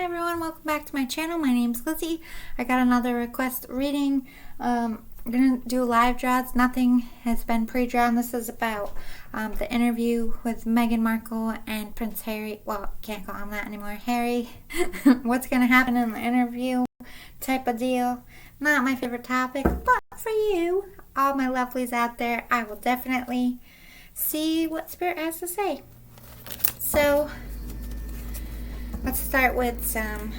everyone, welcome back to my channel. My name's Lizzie. I got another request reading. I'm going to do live draws. Nothing has been pre-drawn. This is about the interview with Meghan Markle and Prince Harry. Well, can't call him that anymore. Harry. What's going to happen in the interview type of deal. Not my favorite topic, but for you, all my lovelies out there, I will definitely see what Spirit has to say. So, let's start with some,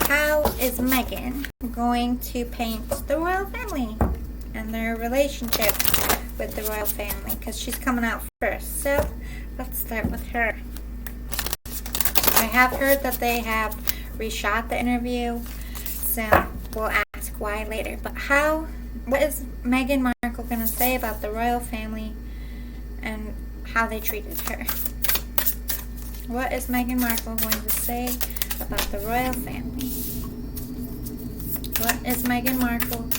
how is Meghan going to paint the royal family and their relationship with the royal family? Because she's coming out first. So, let's start with her. I have heard that they have reshot the interview, so we'll ask why later. But what is Meghan Markle going to say about the royal family and how they treated her? What is Meghan Markle going to say about the royal family? What is Meghan Markle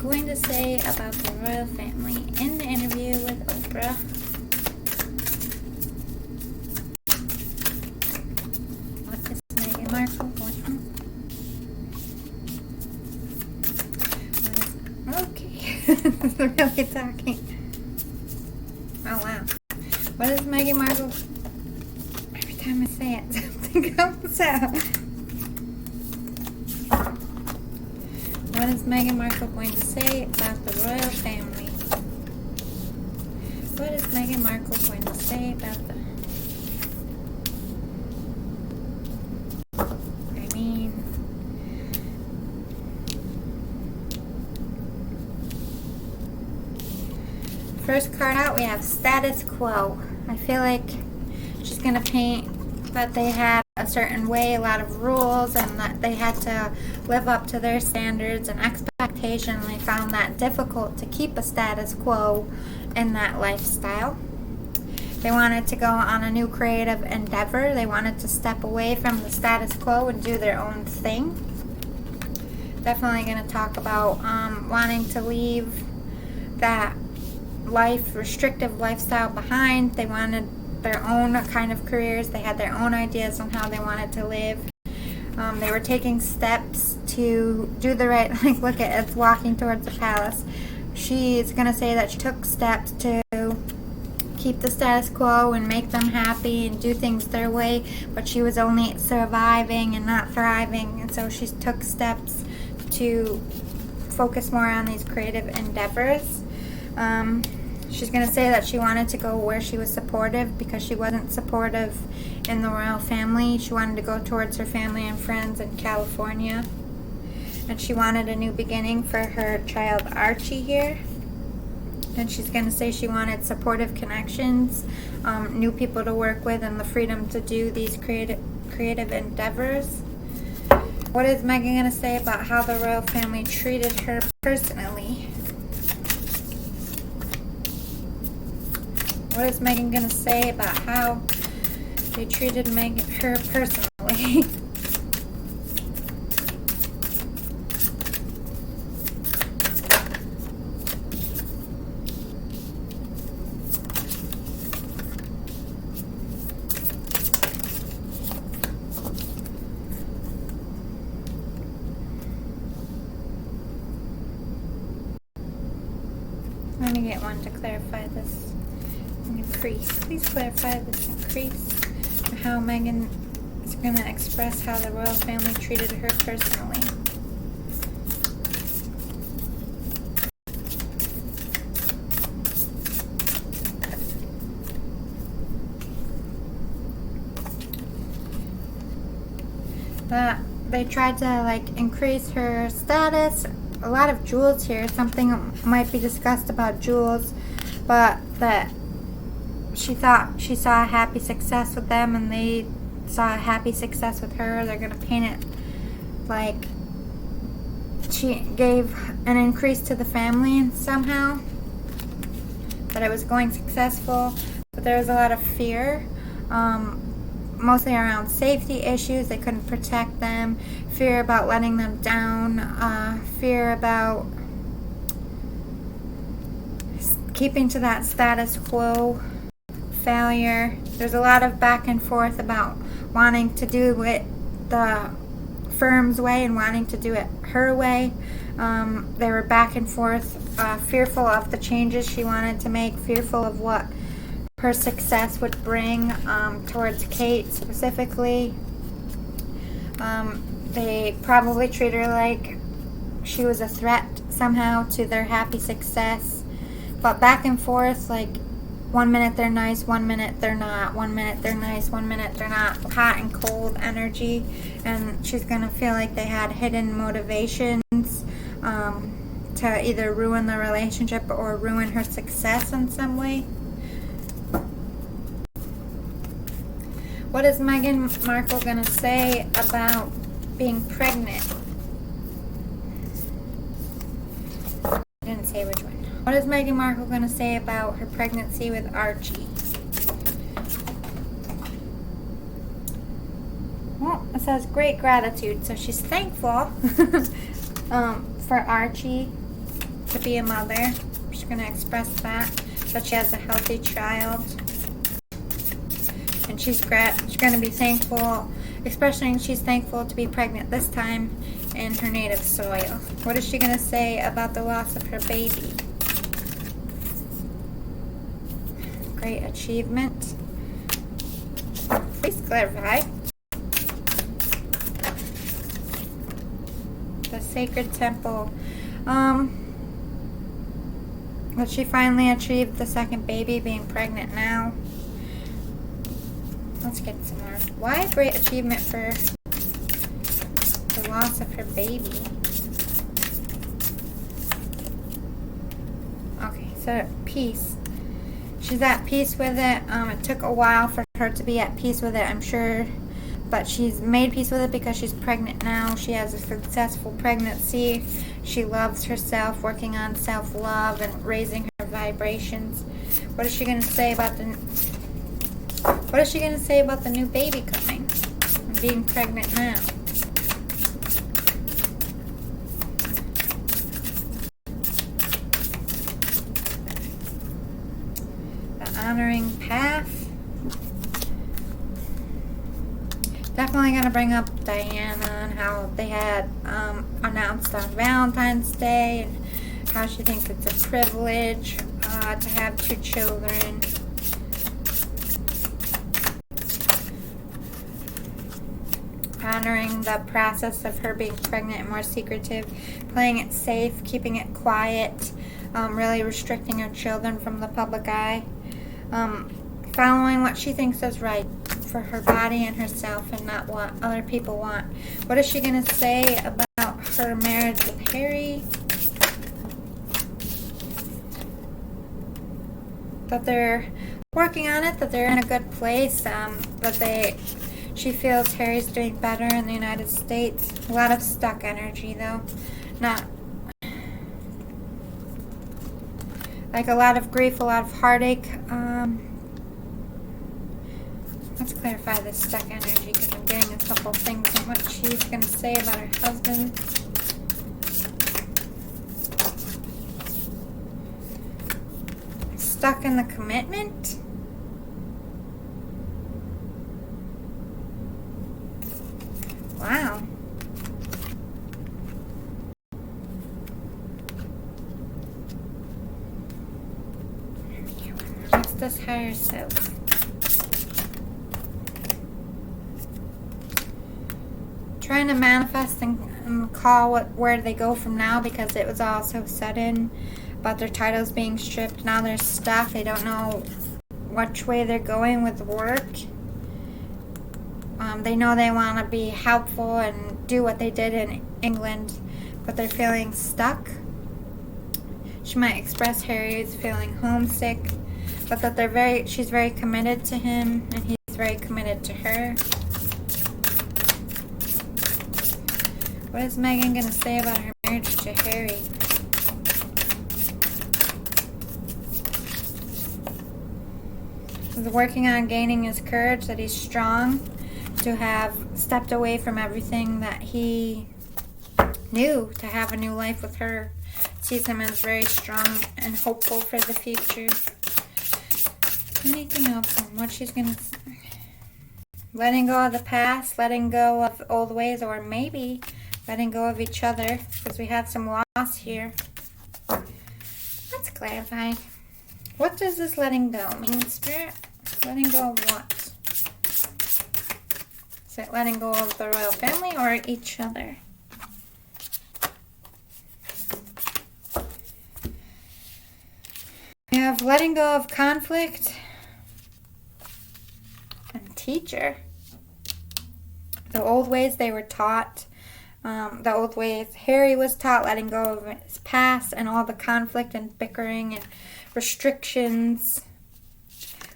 going to say about the royal family in the interview with Oprah? What is Meghan Markle going to... Okay, they're really talking. Oh wow. What is Meghan Markle... Time I say it, something comes out. What is Meghan Markle going to say about the royal family? What is Meghan Markle going to say about first card out, we have status quo. I feel like she's going to paint that they had a certain way, a lot of rules, and that they had to live up to their standards and expectations. They found that difficult to keep a status quo in that lifestyle. They wanted to go on a new creative endeavor. They wanted to step away from the status quo and do their own thing. Definitely going to talk about wanting to leave that restrictive lifestyle behind. They wanted their own kind of careers. They had their own ideas on how they wanted to live. They were taking steps to do the right, like look at it's walking towards the palace. She's going to say that she took steps to keep the status quo and make them happy and do things their way, but she was only surviving and not thriving, and so she took steps to focus more on these creative endeavors. She's going to say that she wanted to go where she was supportive because she wasn't supportive in the royal family. She wanted to go towards her family and friends in California. And she wanted a new beginning for her child Archie here. And she's going to say she wanted supportive connections, new people to work with, and the freedom to do these creative endeavors. What is Meghan going to say about how the royal family treated her personally? What is Meghan going to say about how they treated her personally? Let me get one to clarify this. Increase. Please clarify this increase and how Meghan is going to express how the royal family treated her personally. That they tried to increase her status. A lot of jewels here. Something might be discussed about jewels, but that she thought she saw a happy success with them and they saw a happy success with her. They're going to paint it like she gave an increase to the family and somehow that it was going successful, but there was a lot of fear, mostly around safety issues. They couldn't protect them, fear about letting them down, fear about keeping to that status quo, failure. There's a lot of back and forth about wanting to do it the firm's way and wanting to do it her way. They were back and forth, fearful of the changes she wanted to make, fearful of what her success would bring towards Kate specifically. They probably treat her like she was a threat somehow to their happy success. But back and forth, like 1 minute they're nice, 1 minute they're not, 1 minute they're nice, 1 minute they're not, hot and cold energy. And she's going to feel like they had hidden motivations to either ruin the relationship or ruin her success in some way. What is Meghan Markle going to say about being pregnant? I didn't say which one. What is Meghan Markle going to say about her pregnancy with Archie? Well, it says great gratitude. So she's thankful for Archie to be a mother. She's going to express that she has a healthy child. And she's going to be thankful, especially she's thankful to be pregnant this time in her native soil. What is she going to say about the loss of her baby? Great achievement. Please clarify. The sacred temple. That she finally achieved the second baby, being pregnant now. Let's get some more. Why a great achievement for the loss of her baby? Okay, so peace. She's at peace with it. It took a while for her to be at peace with it, I'm sure. But she's made peace with it because she's pregnant now. She has a successful pregnancy. She loves herself, working on self-love and raising her vibrations. What is she going to say about the new baby coming and being pregnant now? The honoring path. Definitely going to bring up Diana and how they had announced on Valentine's Day and how she thinks it's a privilege to have 2 children. Honoring the process of her being pregnant and more secretive, playing it safe, keeping it quiet, really restricting her children from the public eye, following what she thinks is right for her body and herself and not what other people want. What is she going to say about her marriage with Harry? That they're working on it, that they're in a good place, that she feels Harry's doing better in the United States. A lot of stuck energy though. Not like a lot of grief, a lot of heartache. Let's clarify this stuck energy because I'm getting a couple things on what she's going to say about her husband. Stuck in the commitment? Wow. What's this higher self? Trying to manifest and call where they go from now because it was all so sudden about their titles being stripped. Now they're stuck. They don't know which way they're going with work. They know they want to be helpful and do what they did in England, but they're feeling stuck. She might express Harry is feeling homesick, but that she's very committed to him and he's very committed to her. What is Meghan going to say about her marriage to Harry? He's working on gaining his courage, that he's strong, to have stepped away from everything that he knew, to have a new life with her. Sees him as very strong and hopeful for the future. Anything else on what she's going to say? letting go of the past, letting go of old ways, or maybe letting go of each other, because we have some loss here. Let's clarify. What does this letting go mean, Spirit? Letting go of what? Is it letting go of the royal family or each other? We have letting go of conflict and teacher. The old ways they were taught. The old ways Harry was taught, letting go of his past and all the conflict and bickering and restrictions.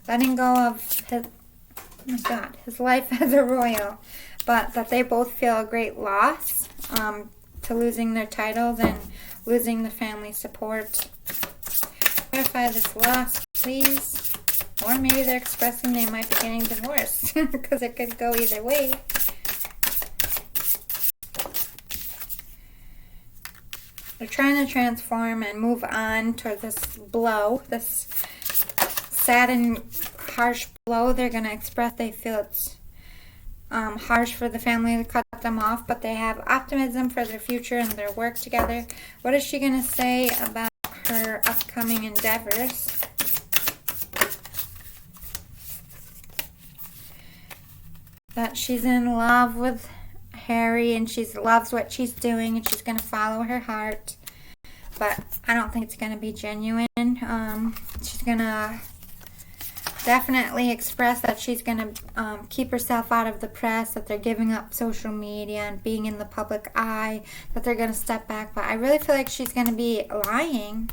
Letting go of his life as a royal. But that they both feel a great loss to losing their titles and losing the family support. Clarify this loss, please. Or maybe they're expressing they might be getting divorced, because it could go either way. They're trying to transform and move on toward this blow, this sad and harsh blow. They're going to express they feel it's harsh for the family to cut them off, but they have optimism for their future and their work together. What is she going to say about her upcoming endeavors? That she's in love with Harry and she loves what she's doing and she's going to follow her heart. But I don't think it's going to be genuine. She's going to definitely express that she's going to keep herself out of the press, that they're giving up social media and being in the public eye, that they're going to step back. But I really feel like she's going to be lying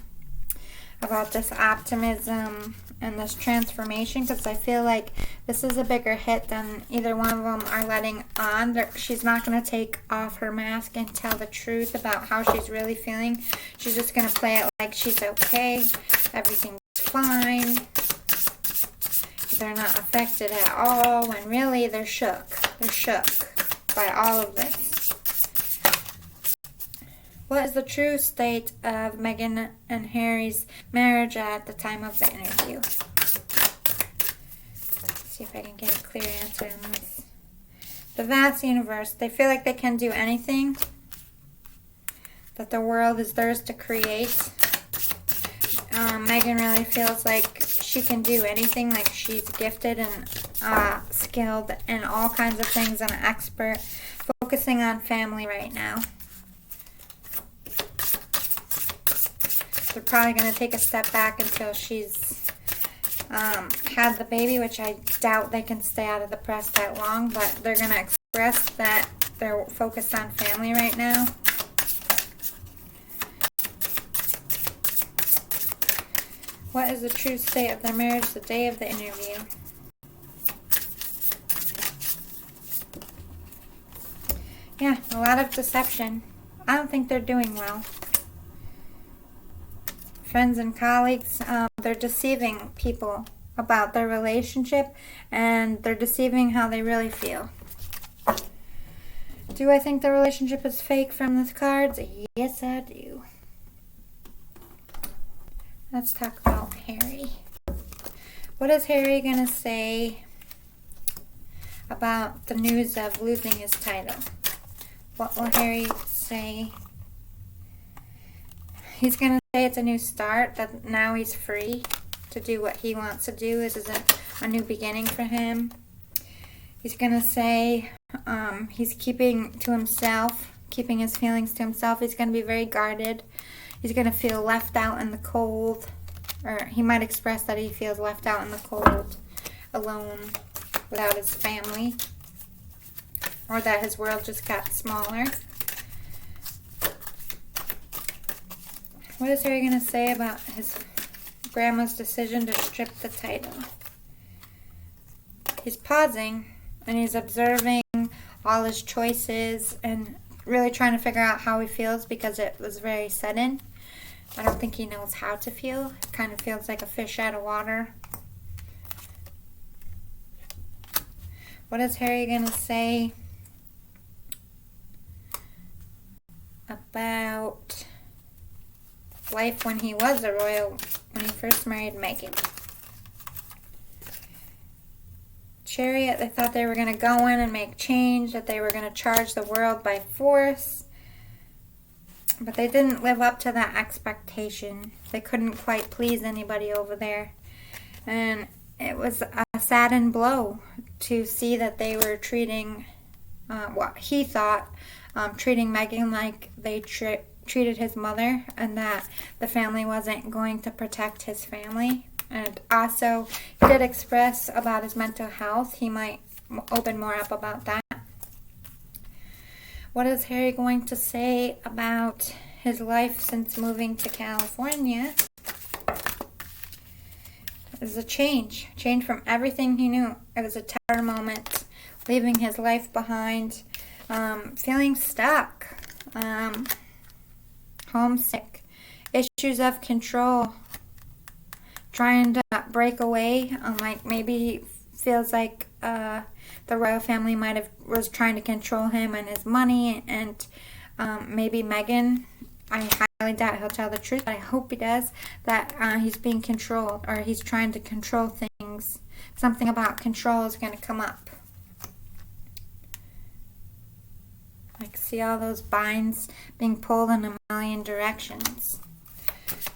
about this optimism and this transformation, because I feel like this is a bigger hit than either one of them are letting on. She's not going to take off her mask and tell the truth about how she's really feeling. She's just going to play it like she's okay, everything's fine, they're not affected at all, when really they're shook. They're shook by all of this. What is the true state of Meghan and Harry's marriage at the time of the interview? Let's see if I can get a clear answer on this. The vast universe. They feel like they can do anything. That the world is theirs to create. Meghan really feels like she can do anything. Like she's gifted and skilled in all kinds of things and an expert. Focusing on family right now. They're probably going to take a step back until she's had the baby, which I doubt they can stay out of the press that long, but they're going to express that they're focused on family right now. What is the true state of their marriage the day of the interview? Yeah, a lot of deception. I don't think they're doing well. Friends and colleagues, they're deceiving people about their relationship, and they're deceiving how they really feel. Do I think the relationship is fake from these cards? Yes, I do. Let's talk about Harry. What is Harry going to say about the news of losing his title? What will Harry say? He's going to say it's a new start, that now he's free to do what he wants to do. This is a new beginning for him. He's going to say he's keeping to himself, keeping his feelings to himself. He's going to be very guarded. He's going to feel left out in the cold. Or he might express that he feels left out in the cold, alone, without his family. Or that his world just got smaller. What is Harry going to say about his grandma's decision to strip the title? He's pausing and he's observing all his choices and really trying to figure out how he feels, because it was very sudden. I don't think he knows how to feel. It kind of feels like a fish out of water. What is Harry going to say about life when he was a royal, when he first married Meghan? Chariot, they thought they were going to go in and make change, that they were going to charge the world by force. But they didn't live up to that expectation. They couldn't quite please anybody over there. And it was a saddened blow to see that they were treating, what he thought, treating Meghan like they treated his mother, and that the family wasn't going to protect his family. And also, he did express about his mental health. He might open more up about that. What is Harry going to say about his life since moving to California? It was a change from everything he knew. It was a terror moment, leaving his life behind, feeling stuck, homesick, issues of control, trying to break away. Like maybe he feels like the royal family was trying to control him and his money, and maybe Meghan. I highly doubt he'll tell the truth, but I hope he does, that he's being controlled, or he's trying to control things. Something about control is going to come up. Like, see all those binds being pulled in a million directions.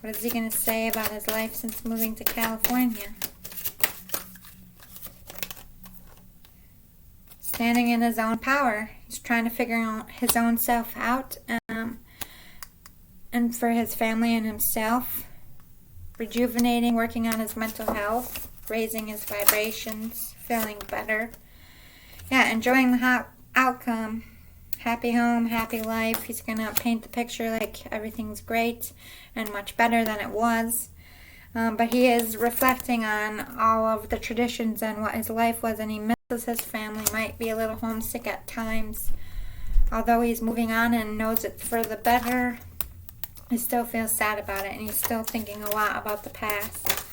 What is he going to say about his life since moving to California? Standing in his own power. He's trying to figure out his own self out, and for his family and himself. Rejuvenating, working on his mental health, raising his vibrations, feeling better. Yeah, enjoying the outcome. Happy home, happy life. He's going to paint the picture like everything's great and much better than it was. But he is reflecting on all of the traditions and what his life was, and he misses his family, might be a little homesick at times. Although he's moving on and knows it's for the better, he still feels sad about it, and he's still thinking a lot about the past.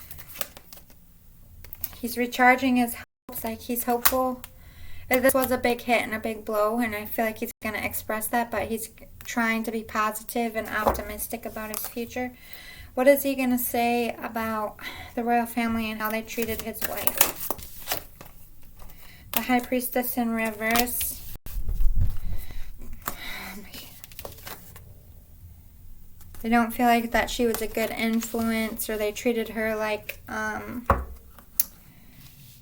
He's recharging his hopes, like he's hopeful. This was a big hit and a big blow, and I feel like he's going to express that, but he's trying to be positive and optimistic about his future. What is he going to say about the royal family and how they treated his wife? The High Priestess in reverse. They don't feel like that she was a good influence, or they treated her like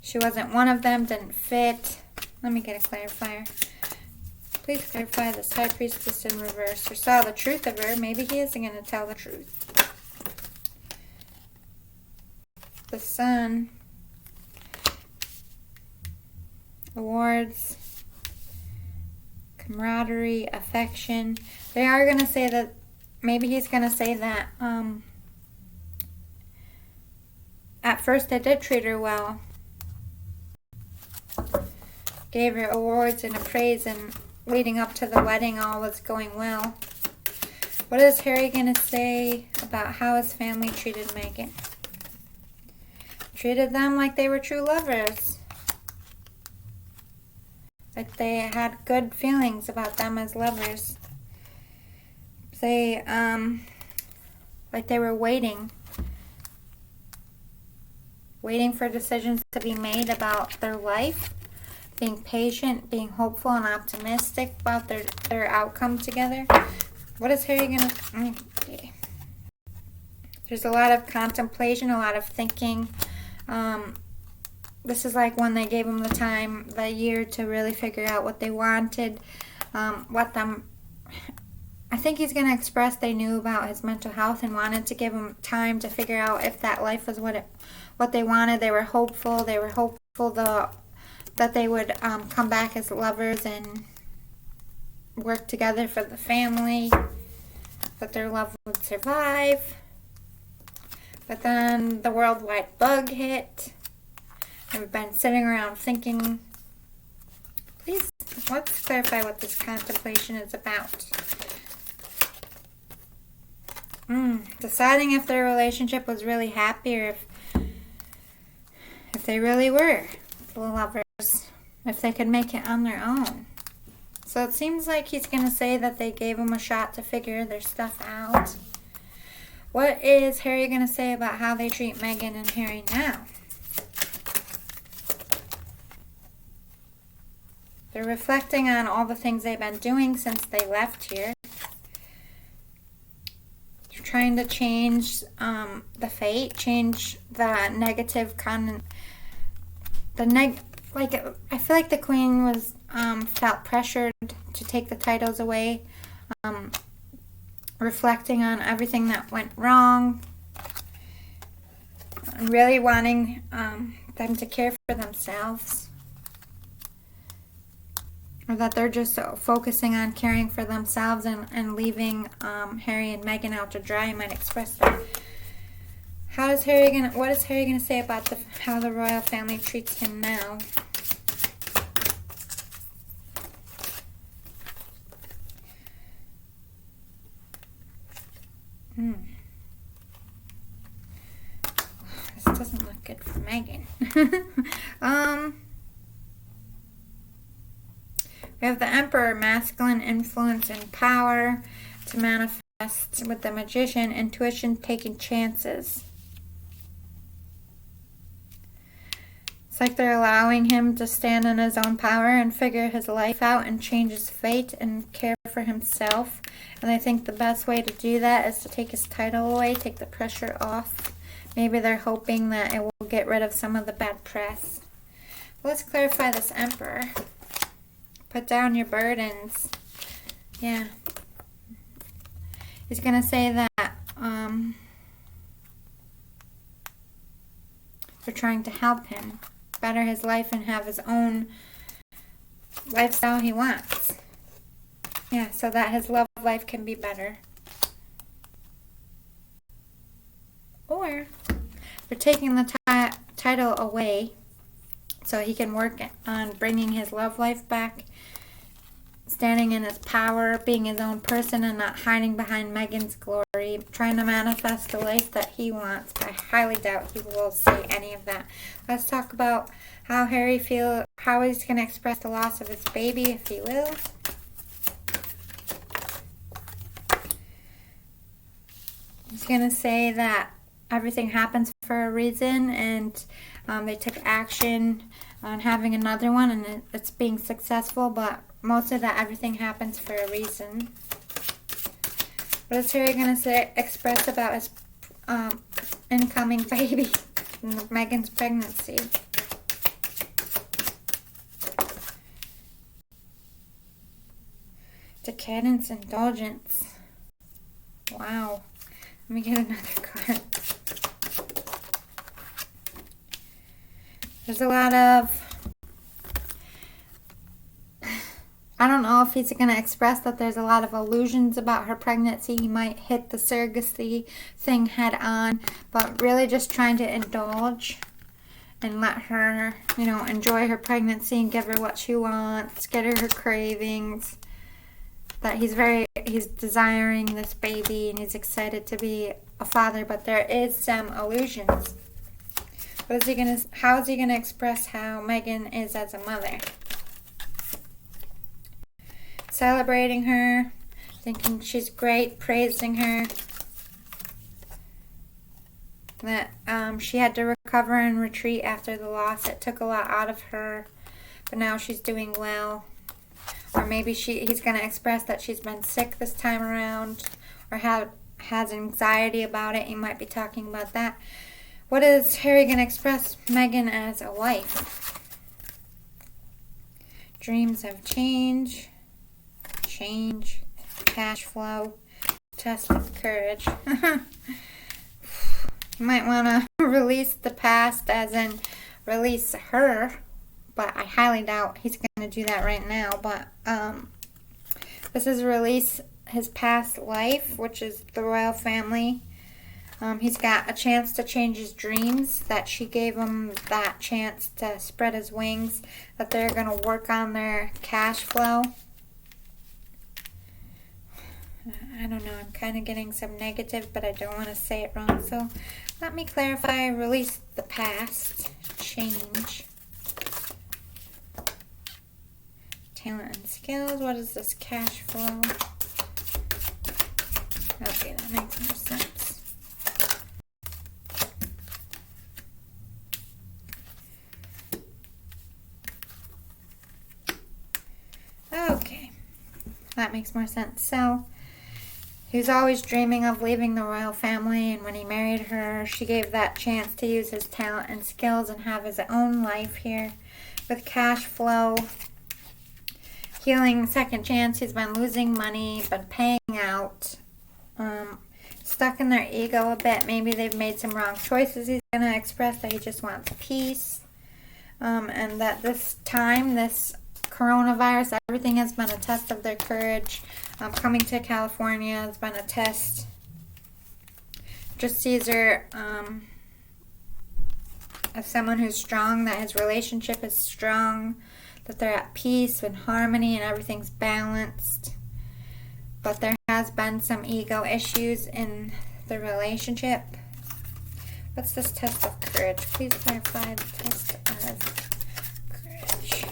she wasn't one of them, didn't fit. Let me get a clarifier. Please clarify this High Priestess in reverse, or saw the truth of her. Maybe he isn't going to tell the truth. The Sun. Awards. Camaraderie, affection. They are going to say that, maybe he's going to say that at first they did treat her well. Gave her awards and a praise, and leading up to the wedding all was going well. What is Harry going to say about how his family treated Meghan? Treated them like they were true lovers. Like they had good feelings about them as lovers. They, like they were waiting for decisions to be made about their life, being patient, being hopeful and optimistic about their outcome together. What is Harry gonna... Okay. There's a lot of contemplation, a lot of thinking. This is like when they gave him the time, the year, to really figure out what they wanted, I think he's going to express they knew about his mental health and wanted to give him time to figure out if that life was what they wanted. They were hopeful. They were hopeful that they would come back as lovers and work together for the family, that their love would survive. But then the worldwide bug hit. I've been sitting around thinking, please, let's clarify what this contemplation is about. Deciding if their relationship was really happy, or if they really were lovers, if they could make it on their own. So it seems like he's going to say that they gave him a shot to figure their stuff out. What is Harry going to say about how they treat Meghan and Harry now? They're reflecting on all the things they've been doing since they left here. They're trying to change the fate, change the negative I feel like the queen was felt pressured to take the titles away, reflecting on everything that went wrong, really wanting them to care for themselves, or that they're just focusing on caring for themselves and leaving Harry and Meghan out to dry. I might express that. What is Harry gonna say about how the royal family treats him now? This doesn't look good for Meghan. We have the Emperor, masculine influence and power to manifest with the Magician, intuition, taking chances. It's like they're allowing him to stand in his own power and figure his life out and change his fate and care for himself. And I think the best way to do that is to take his title away, take the pressure off. Maybe they're hoping that it will get rid of some of the bad press. Let's clarify this Emperor. Put down your burdens. Yeah. He's going to say that they're trying to help him better his life and have his own lifestyle he wants. Yeah, so that his love life can be better. Or they're taking the title away so he can work on bringing his love life back, standing in his power, being his own person and not hiding behind Meghan's glory, trying to manifest the life that he wants. I highly doubt he will say any of that. Let's talk about how Harry feels, how he's going to express the loss of his baby, if he will. He's going to say that everything happens for a reason, and they took action on having another one, and it's being successful, but most of that, everything happens for a reason. What is Harry going to express about his incoming baby and Meghan's pregnancy? Decadence, indulgence. Wow. Let me get another card. There's a lot of... I don't know if he's going to express that there's a lot of illusions about her pregnancy. He might hit the surrogacy thing head on, but really just trying to indulge and let her, enjoy her pregnancy and give her what she wants, get her cravings. That he's desiring this baby and he's excited to be a father, but there is some illusions. How is he gonna express how Meghan is as a mother? Celebrating her, thinking she's great, praising her. That she had to recover and retreat after the loss. It took a lot out of her, but now she's doing well. Or maybe he's going to express that she's been sick this time around, or has anxiety about it. He might be talking about that. What is Harry going to express Meghan as a wife? Dreams of change, cash flow, test of courage. You might want to release the past, as in release her. But I highly doubt he's going to do that right now. But this is release his past life, which is the royal family. He's got a chance to change his dreams, that she gave him that chance to spread his wings, that they're going to work on their cash flow. I don't know, I'm kind of getting some negative, but I don't want to say it wrong. So let me clarify. Release the past, change. Talent and skills. What is this cash flow? Okay, that makes more sense. That makes more sense. So, he was always dreaming of leaving the royal family, and when he married her, she gave that chance to use his talent and skills and have his own life here with cash flow. Healing, second chance. He's been losing money, been paying out. Stuck in their ego a bit. Maybe they've made some wrong choices. He's going to express that he just wants peace. And that this time, this coronavirus, everything has been a test of their courage. Coming to California has been a test. Just sees her as someone who's strong, that his relationship is strong, that they're at peace and harmony and everything's balanced. But there has been some ego issues in the relationship. What's this test of courage? Please clarify the test of courage.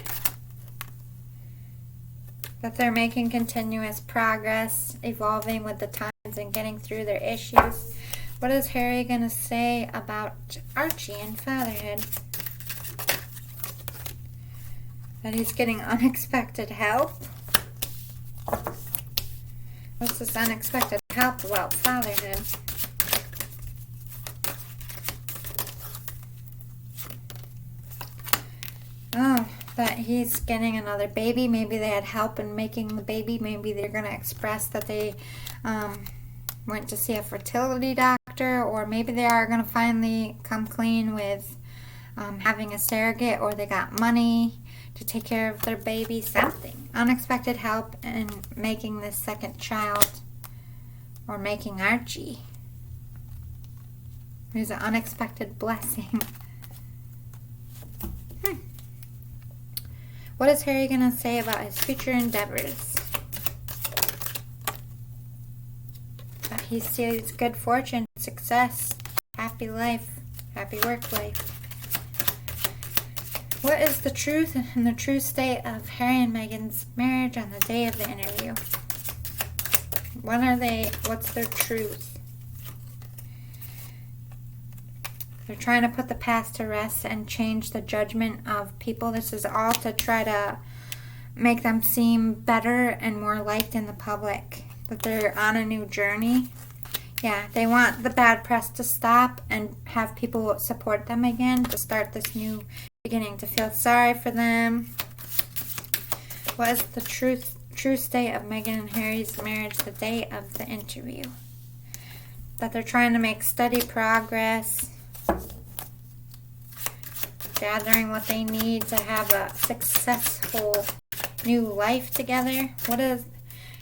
That they're making continuous progress, evolving with the times and getting through their issues. What is Harry going to say about Archie and fatherhood? That he's getting unexpected help. What's this unexpected help about fatherhood? Oh, that he's getting another baby. Maybe they had help in making the baby. Maybe they're going to express that they went to see a fertility doctor, or maybe they are going to finally come clean with having a surrogate, or they got money to take care of their baby. Something. Unexpected help in making this second child, or making Archie. There's an unexpected blessing. What is Harry going to say about his future endeavors? That he sees good fortune, success, happy life, happy work life. What is the truth and the true state of Harry and Meghan's marriage on the day of the interview? What are they? What's their truth? They're trying to put the past to rest and change the judgment of people. This is all to try to make them seem better and more liked in the public. That they're on a new journey. Yeah, they want the bad press to stop and have people support them again, to start this new beginning, to feel sorry for them. What is the true state of Meghan and Harry's marriage the day of the interview? That they're trying to make steady progress, gathering what they need to have a successful new life together. What is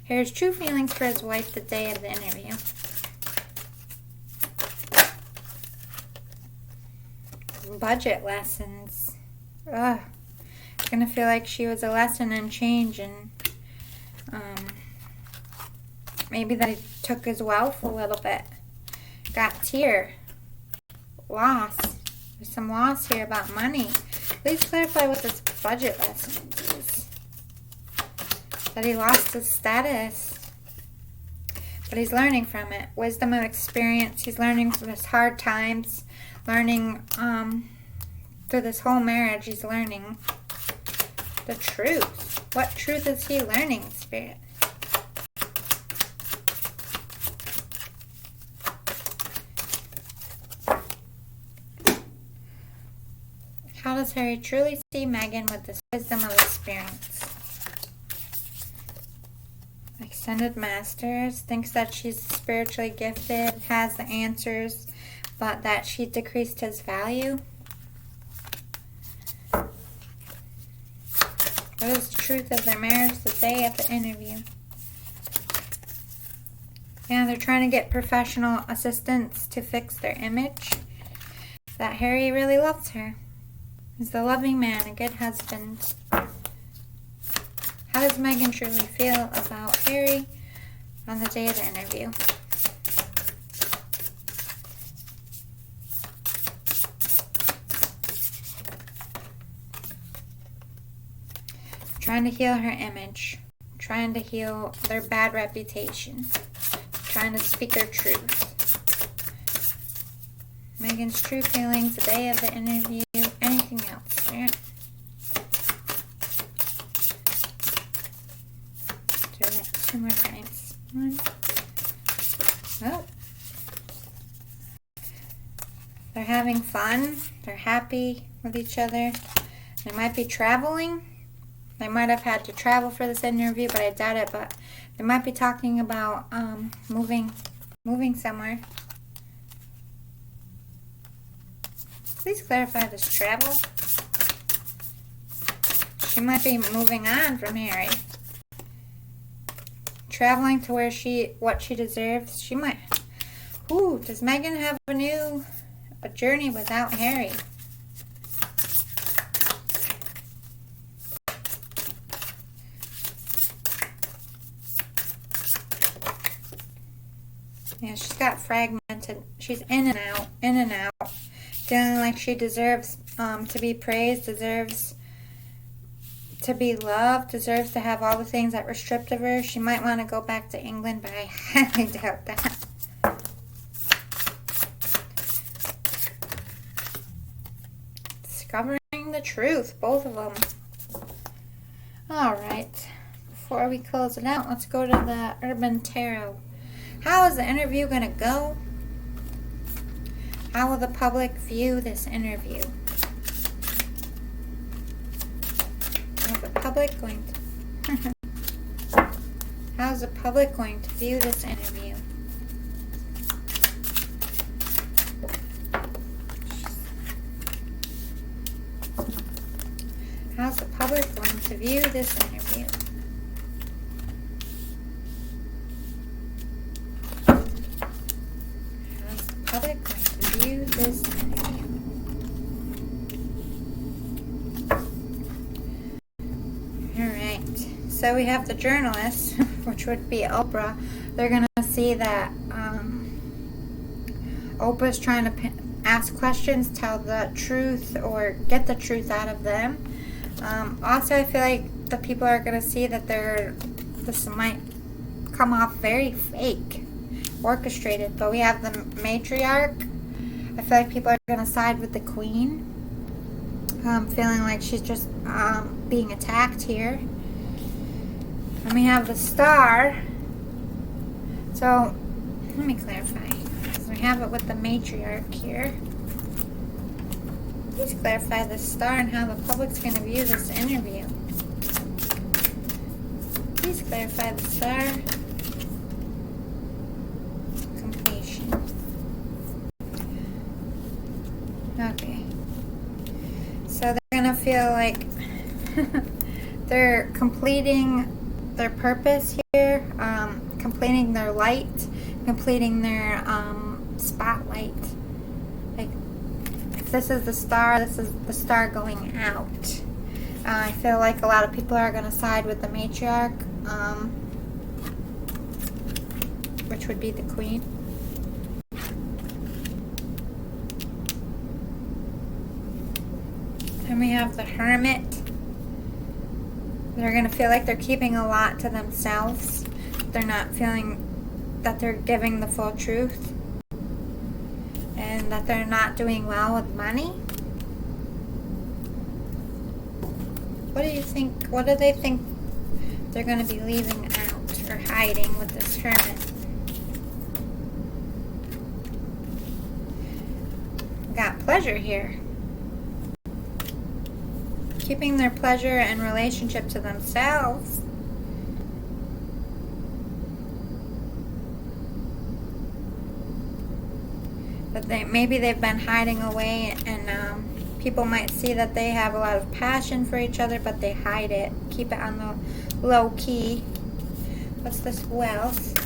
Harry's true feelings for his wife the day of the interview? Budget lessons. Ugh. It's gonna feel like she was a lesson in change, and maybe that he took his wealth a little bit. Got tear. Loss. There's some loss here about money. Please clarify what this budget lesson is. That he lost his status, but he's learning from it. Wisdom of experience. He's learning from his hard times. Learning through this whole marriage. He's learning the truth. What truth is he learning, Spirit? How does Harry truly see Meghan with this wisdom of experience? Extended Masters. Thinks that she's spiritually gifted, has the answers, but that she decreased his value. What is the truth of their marriage the day of the interview? Yeah, they're trying to get professional assistants to fix their image. That Harry really loves her. He's a loving man, a good husband. How does Meghan truly feel about Harry on the day of the interview? Trying to heal her image. Trying to heal their bad reputation. Trying to speak their truth. Meghan's true feelings the day of the interview. Anything else here? it 2 more times. 1. Oh. They're having fun. They're happy with each other. They might be traveling. They might have had to travel for this interview, but I doubt it. But they might be talking about moving somewhere. Please clarify this travel. She might be moving on from Harry. Traveling to where what she deserves. She might. Ooh, does Meghan have a journey without Harry? Yeah, she's got fragmented. She's in and out, feeling like she deserves to be praised, deserves to be loved, deserves to have all the things that were stripped of her. She might want to go back to England, but I highly doubt that. Discovering the truth, both of them. All right, before we close it out, let's go to the Urban Tarot. How is the interview going to go? How will the public view this interview? How's the public going to How's the public going to view this interview? How's the public going to view this interview? How's the public going to view this interview? Alright, so we have the journalists, which would be Oprah. They're going to see that Oprah's trying to ask questions, tell the truth, or get the truth out of them. Also, I feel like the people are going to see that this might come off very fake, orchestrated. But we have the matriarch. I feel like people are going to side with the queen. Feeling like she's just being attacked here. And we have the star. So, let me clarify. So we have it with the matriarch here. Please clarify the star and how the public's going to view this interview. Please clarify the star. Completion. Okay. So they're going to feel like they're completing their purpose here, completing their light, completing their spotlight. Like, this is the star. This is the star going out. I feel like a lot of people are going to side with the matriarch, which would be the queen. Then we have the hermit. They're going to feel like they're keeping a lot to themselves. They're not feeling that they're giving the full truth. And that they're not doing well with money. What do you think? What do they think they're going to be leaving out or hiding with this hermit? Got pleasure here. Keeping their pleasure and relationship to themselves. But maybe they've been hiding away, and people might see that they have a lot of passion for each other, but they hide it. Keep it on the low key. What's this? Wealth.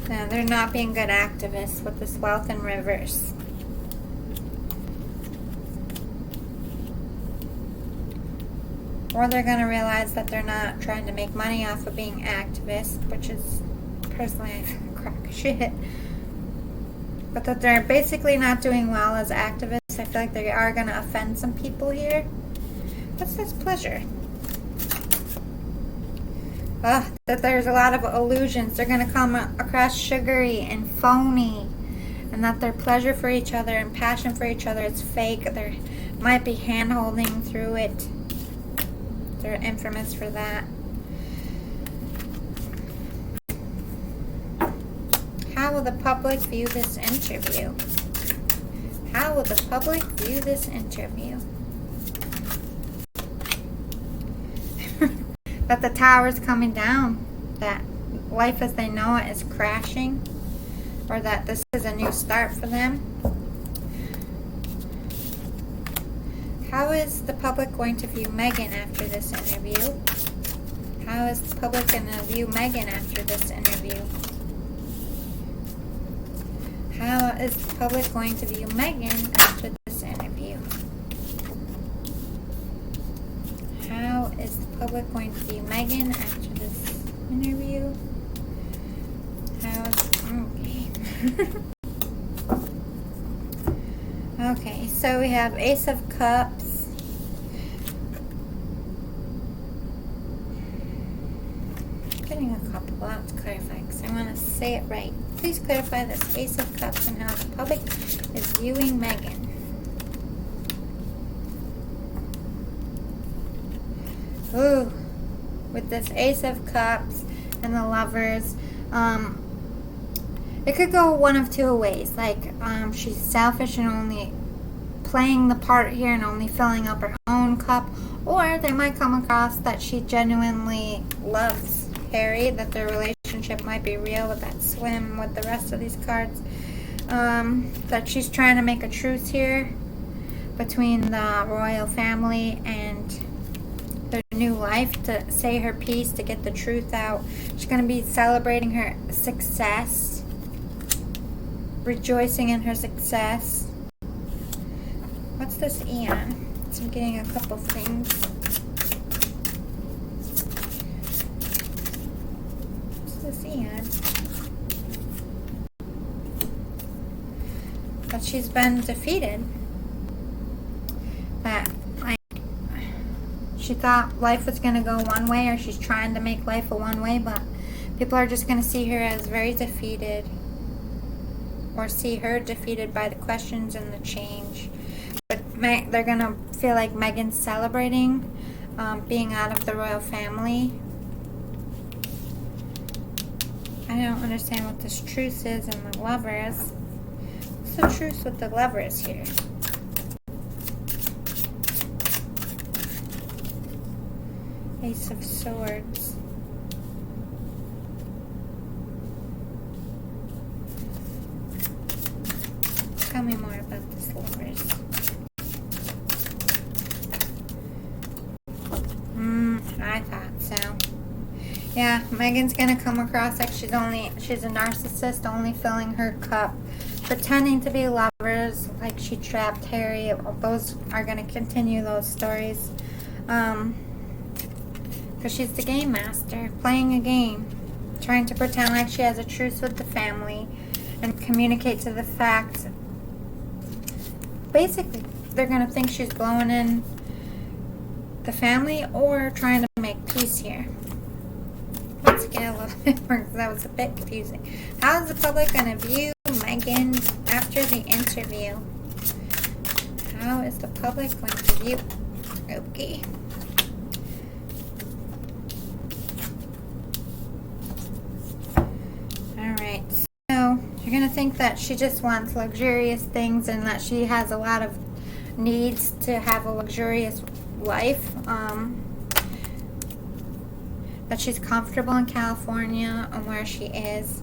Now, they're not being good activists with this wealth in reverse. Or they're going to realize that they're not trying to make money off of being activists, which is, personally, a crock of shit. But that they're basically not doing well as activists. I feel like they are going to offend some people here. What's this? Pleasure. That there's a lot of illusions. They're going to come across sugary and phony. And that their pleasure for each other and passion for each other is fake. They might be hand-holding through it. They're infamous for that. How will the public view this interview? How will the public view this interview? That the tower's coming down. That life as they know it is crashing. Or that this is a new start for them. How is the public going to view Meghan after this interview? How is the public going to view Meghan after this interview? How is the public going to view Meghan after this interview? How is the public going to view Meghan after this interview? How is... Okay. Okay, so we have Ace of Cups. Getting a couple. Let's clarify because I want to say it right. Please clarify this Ace of Cups and how the public is viewing Meghan. Ooh, with this Ace of Cups and the Lovers, it could go one of two ways. Like, she's selfish and only playing the part here and only filling up her own cup. Or they might come across that she genuinely loves Harry, that their relationship might be real with that swim with the rest of these cards. That she's trying to make a truce here between the royal family and their new life, to say her piece, to get the truth out. She's going to be celebrating her success, rejoicing in her success. What's this Eon? So I'm getting a couple things. What's this Eon? But she's been defeated. That she thought life was going to go one way, or she's trying to make life a one way, but people are just going to see her as very defeated, or see her defeated by the questions and the change. But they're going to feel like Meghan's celebrating being out of the royal family. I don't understand what this truce is and the Lovers. What's the truce with the Lovers here? Ace of Swords. Tell me more about this Lovers. I thought so. Yeah, Meghan's gonna come across like she's a narcissist, only filling her cup, pretending to be lovers, like she trapped Harry. Those are gonna continue, those stories. Because she's the game master, playing a game, trying to pretend like she has a truce with the family and communicate to the fact. Basically, they're going to think she's blowing in the family or trying to make peace here. Let's get a little bit more, because that was a bit confusing. How is the public going to view Meghan after the interview? How is the public going to view... Okay. Alright, so you're going to think that she just wants luxurious things and that she has a lot of needs to have a luxurious life. That she's comfortable in California and where she is.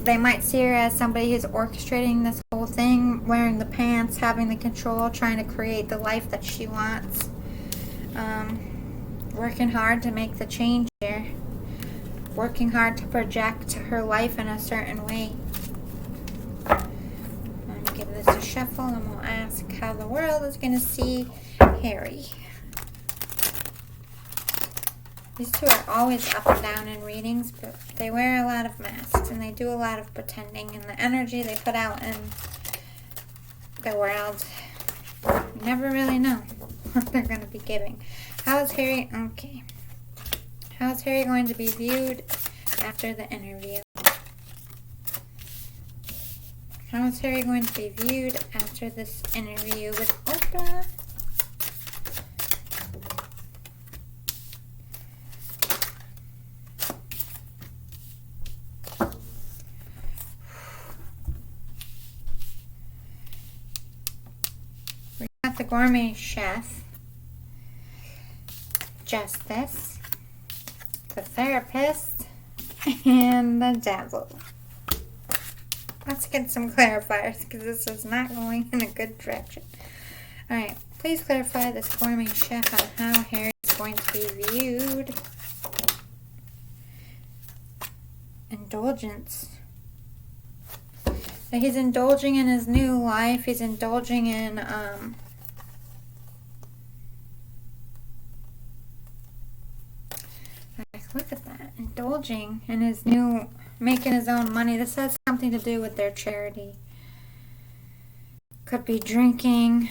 They might see her as somebody who's orchestrating this whole thing, wearing the pants, having the control, trying to create the life that she wants. Working hard to make the change here. Working hard to project her life in a certain way. I'm going to give this a shuffle and we'll ask how the world is going to see Harry. These two are always up and down in readings, but they wear a lot of masks and they do a lot of pretending, and the energy they put out in the world, you never really know what they're going to be giving. How is Harry... Okay. How is Harry going to be viewed after the interview? How is Harry going to be viewed after this interview with Oprah? got the gourmet chef, justice, the therapist, and the devil. Let's get some clarifiers because this is not going in a good direction. Alright, please clarify this gourmet chef on how Harry is going to be viewed. Indulgence. So he's indulging in his new life. He's indulging in look at that. Indulging in his new, making his own money. This has something to do with their charity. Could be drinking.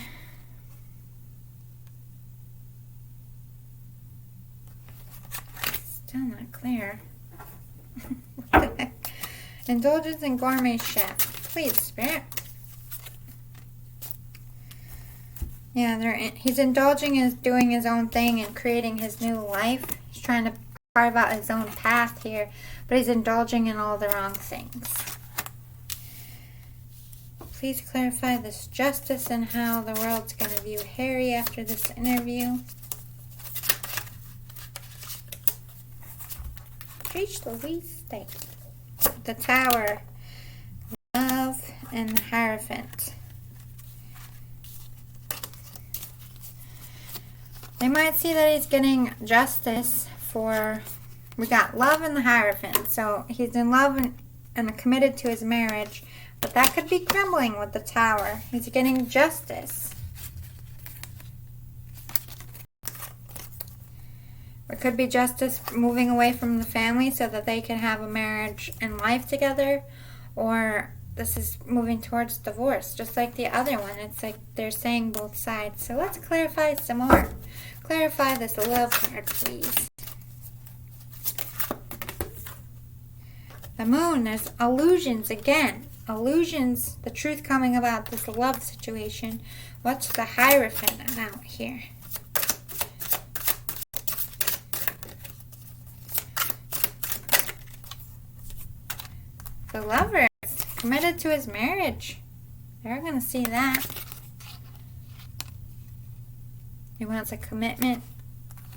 Still not clear. What the heck? Indulgence in gourmet chef. Please, Spirit. Yeah, he's indulging in doing his own thing and creating his new life. He's trying to carve out his own path here, but he's indulging in all the wrong things. Please clarify this justice and how the world's going to view Harry after this interview. Preach Louise State. The Tower. Love and the Hierophant. They might see that he's getting justice for, we got love and the Hierophant. So he's in love and committed to his marriage, but that could be crumbling with the Tower. He's getting justice. It could be justice moving away from the family so that they can have a marriage and life together, or this is moving towards divorce, just like the other one. It's like they're saying both sides. So let's clarify some more. Clarify this love card, please. The Moon, there's illusions again. Illusions, the truth coming about this love situation. What's the Hierophant about here? The Lover, committed to his marriage. They're going to see that. He wants a commitment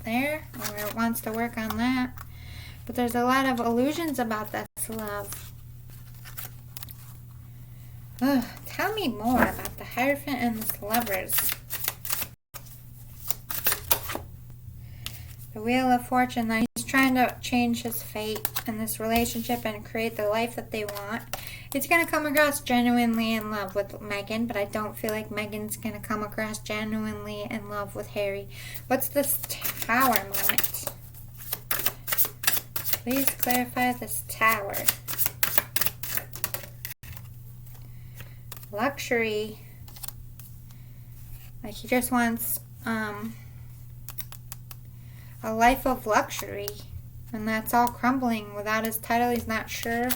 there, or wants to work on that. But there's a lot of illusions about this love. Ugh, tell me more about the Hierophant and the Lovers. The Wheel of Fortune. Now he's trying to change his fate in this relationship and create the life that they want. He's going to come across genuinely in love with Meghan, but I don't feel like Meghan's going to come across genuinely in love with Harry. What's this Tower moment? Please clarify this Tower. Luxury. Like he just wants a life of luxury, and that's all crumbling. Without his title, he's not sure,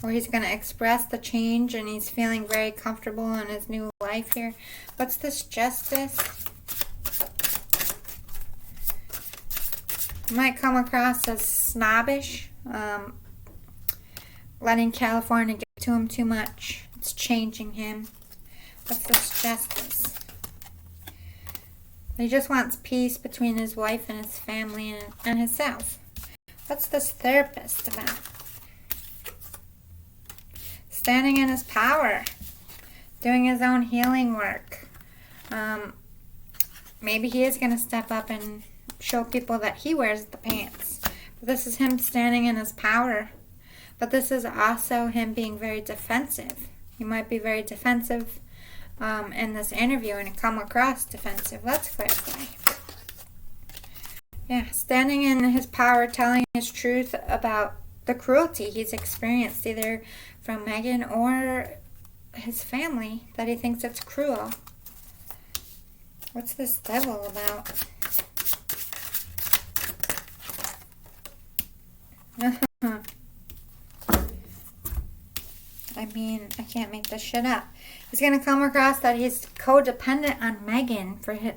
or he's going to express the change, and he's feeling very comfortable in his new life here. What's this Justice? Might come across as snobbish, letting California get to him too much. It's changing him. What's this Justice? He just wants peace between his wife and his family and himself. What's this Therapist about? Standing in his power. Doing his own healing work. Maybe he is going to step up and show people that he wears the pants. But this is him standing in his power. But this is also him being very defensive. He might be very defensive in this interview and come across defensive. Let's clarify. Yeah, standing in his power, telling his truth about the cruelty he's experienced, either from Meghan or his family, that he thinks it's cruel. What's this Devil about? I mean, I can't make this shit up. He's going to come across that he's codependent on Meghan for his,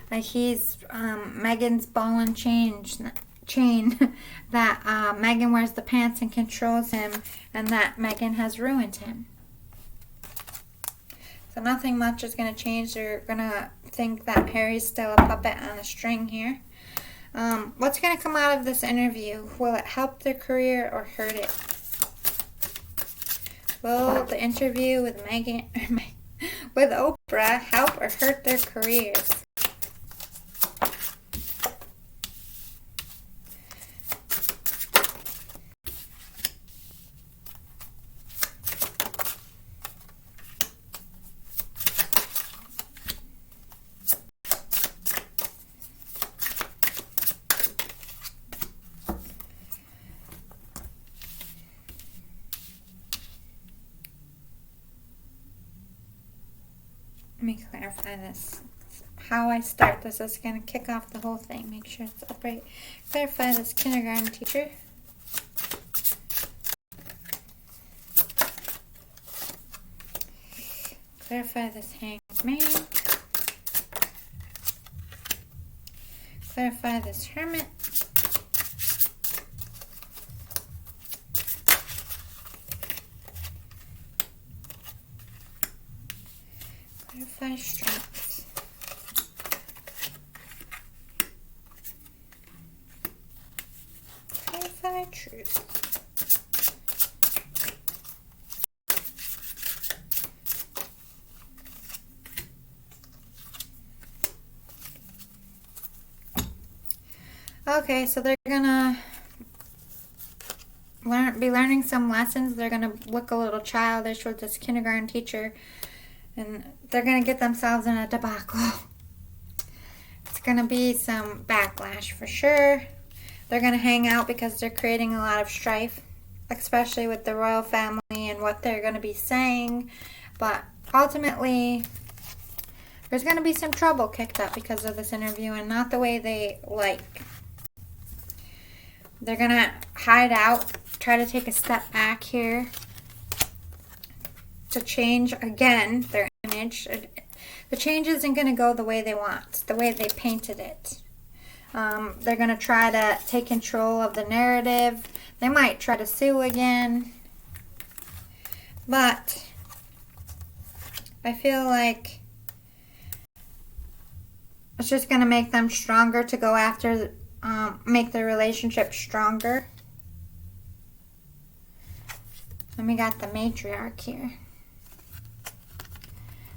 like he's Meghan's ball and chain that Meghan wears the pants and controls him, and that Meghan has ruined him. So nothing much is going to change. They're going to think that Harry's still a puppet on a string here. What's going to come out of this interview? Will it help their career or hurt it? Will the interview with with Oprah help or hurt their careers? Let me clarify this. How I start this is going to kick off the whole thing. Make sure it's upright. Clarify this kindergarten teacher. Clarify this hanged man. Clarify this hermit. Clarify strengths. Clarify truth. Okay, so they're gonna be learning some lessons. They're gonna look a little childish with this kindergarten teacher. And they're going to get themselves in a debacle. It's going to be some backlash for sure. They're going to hang out because they're creating a lot of strife, especially with the royal family and what they're going to be saying. But ultimately, there's going to be some trouble kicked up because of this interview and not the way they like. They're going to hide out, try to take a step back here to change again their image. The change isn't going to go the way they want, the way they painted it. They're going to try to take control of the narrative. They might try to sue again. But I feel like it's just going to make them stronger to go after, make their relationship stronger. And we got the matriarch here.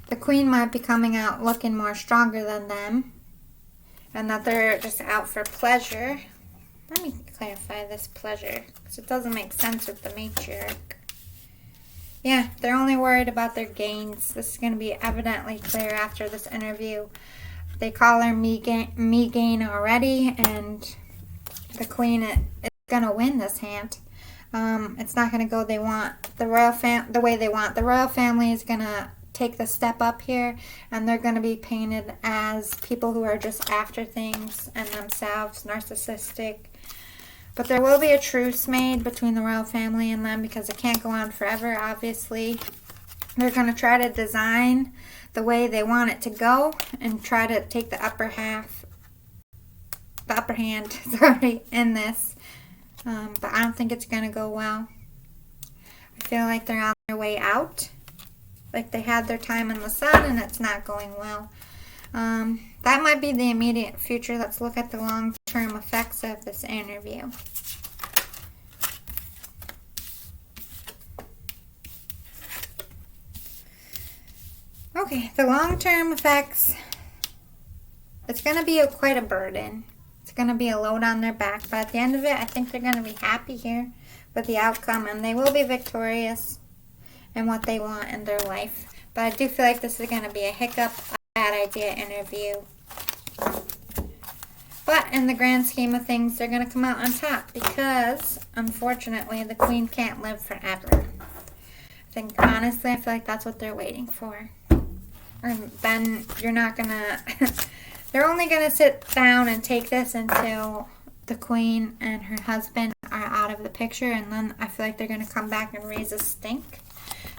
The queen might be coming out looking more stronger than them. And that they're just out for pleasure. Let me clarify this pleasure, because it doesn't make sense with the matriarch. Yeah, they're only worried about their gains. This is going to be evidently clear after this interview. They call her Meghan already, and the queen is going to win this hand. It's not going to go the way they want. The royal family is going to take the step up here, and they're going to be painted as people who are just after things and themselves, narcissistic. But there will be a truce made between the royal family and them because it can't go on forever, obviously. They're going to try to design the way they want it to go and try to take the upper hand, sorry, in this. But I don't think it's going to go well. I feel like they're on their way out. Like they had their time in the sun and it's not going well. That might be the immediate future. Let's look at the long-term effects of this interview. Okay, the long-term effects. It's going to be quite a burden. It's going to be a load on their back. But at the end of it, I think they're going to be happy here with the outcome. And they will be victorious in what they want in their life. But I do feel like this is going to be a hiccup, a bad idea interview. But in the grand scheme of things, they're going to come out on top because, unfortunately, the queen can't live forever. Honestly, I feel like that's what they're waiting for. And then you're not going to... They're only going to sit down and take this until the queen and her husband are out of the picture. And then I feel like they're going to come back and raise a stink.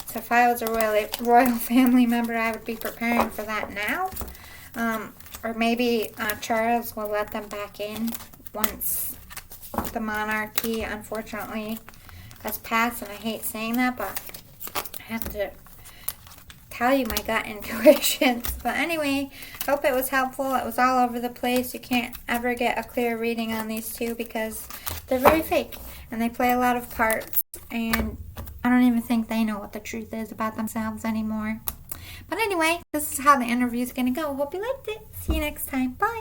So if I was a royal family member, I would be preparing for that now. Or maybe Charles will let them back in once the monarchy, unfortunately, has passed. And I hate saying that, but I have to tell you my gut intuitions. But anyway, hope it was helpful. It was all over the place. You can't ever get a clear reading on these two because they're very fake and they play a lot of parts, and I don't even think they know what the truth is about themselves anymore. But anyway, this is how the interview is going to go. Hope you liked it. See you next time. Bye.